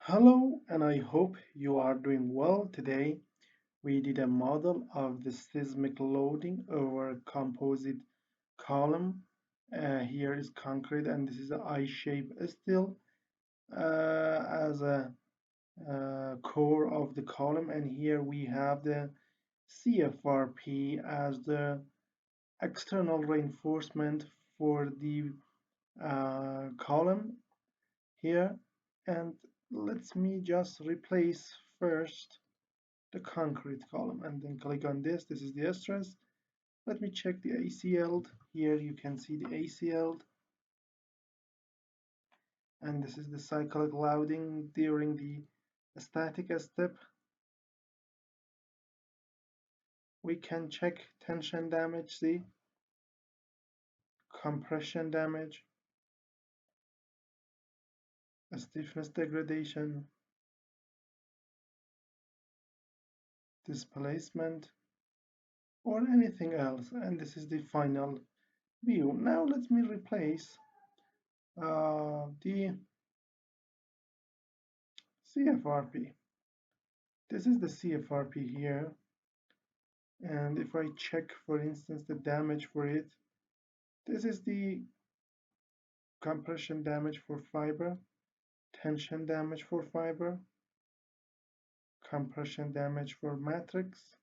Hello, and I hope you are doing well today. We did a model of the seismic loading over a composite column. Here is concrete, and this is an I-shape steel as a core of the column. And here we have the CFRP as the external reinforcement for the column here. And let me just replace first the concrete column and then click on this. This is the stress. Let me check the ACL. Here you can see the ACL, and this is the cyclic loading during the static step. We can check tension damage, see, compression damage, stiffness degradation, displacement, or anything else. And this is the final view. Now let me replace the CFRP. This is the CFRP here. And if I check, for instance, the damage for it, this is the compression damage for fiber, tension damage for fiber, compression damage for matrix,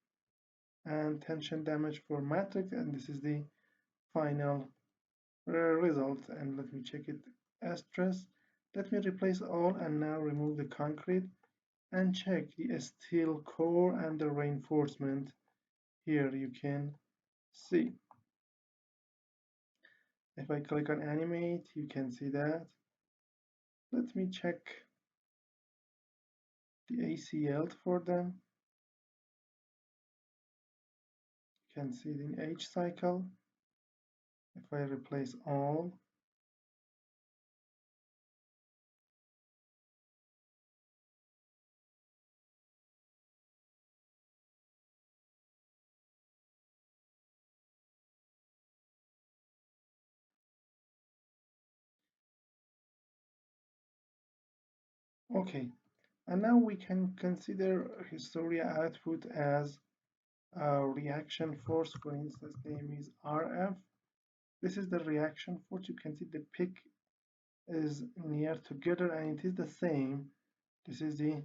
and tension damage for matrix, and this is the final result. And let me check it as stress. Let me replace all and now remove the concrete and check the steel core and the reinforcement. Here you can see. If I click on animate, you can see that. Let me check the ACL for them. You can see the H cycle. If I replace all, okay. And now we can consider hysteria output as a reaction force. For instance, the name is RF. This is the reaction force. You can see the peak is near together and it is the same. This is the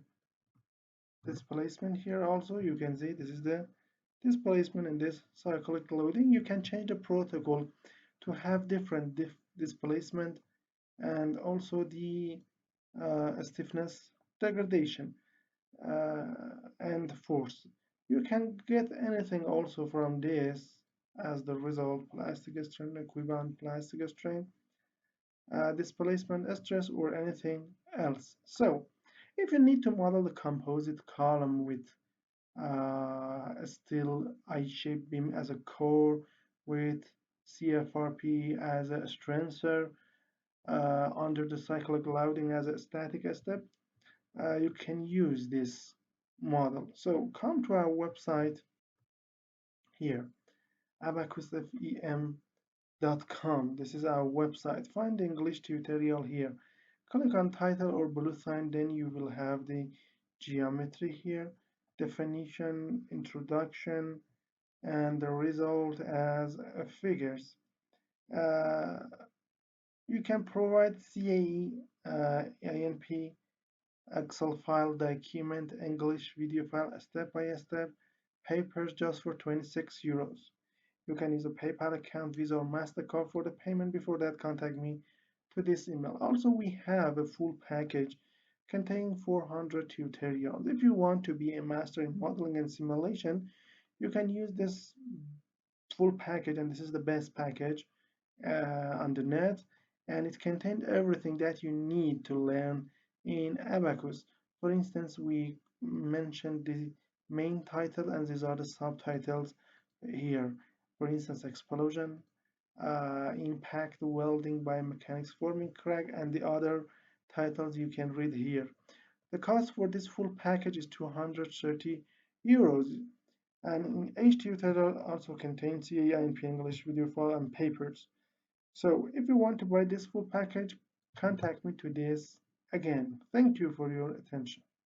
displacement here also. You can see this is the displacement in this cyclic loading. You can change the protocol to have different displacement and also the stiffness degradation and force. You can get anything also from this as the result: plastic strain, equivalent plastic strain, displacement stress, or anything else. So if you need to model the composite column with a steel I-shaped beam as a core with CFRP as a stressor under the cyclic loading as a static step, you can use this model. So come to our website here, abaqusfem.com. This is our website. Find the English tutorial here. Click on title or blue sign, then you will have the geometry here, definition, introduction, and the result as figures. Uh, you can provide CAE, INP, Excel file, document, English video file, step by step, papers just for 26 euros. You can use a PayPal account, Visa or MasterCard for the payment. Before that, contact me to this email. Also, we have a full package containing 400 tutorials. If you want to be a master in modeling and simulation, you can use this full package, and this is the best package on the net, and it contains everything that you need to learn in Abaqus. For instance, we mentioned the main title, and these are the subtitles here. For instance, explosion, impact, welding, biomechanics, forming crack, and the other titles you can read here. The cost for this full package is 230 euros. And in each tutorial also contains CA and English video file and papers. So if you want to buy this full package, contact me to this Again, thank you for your attention.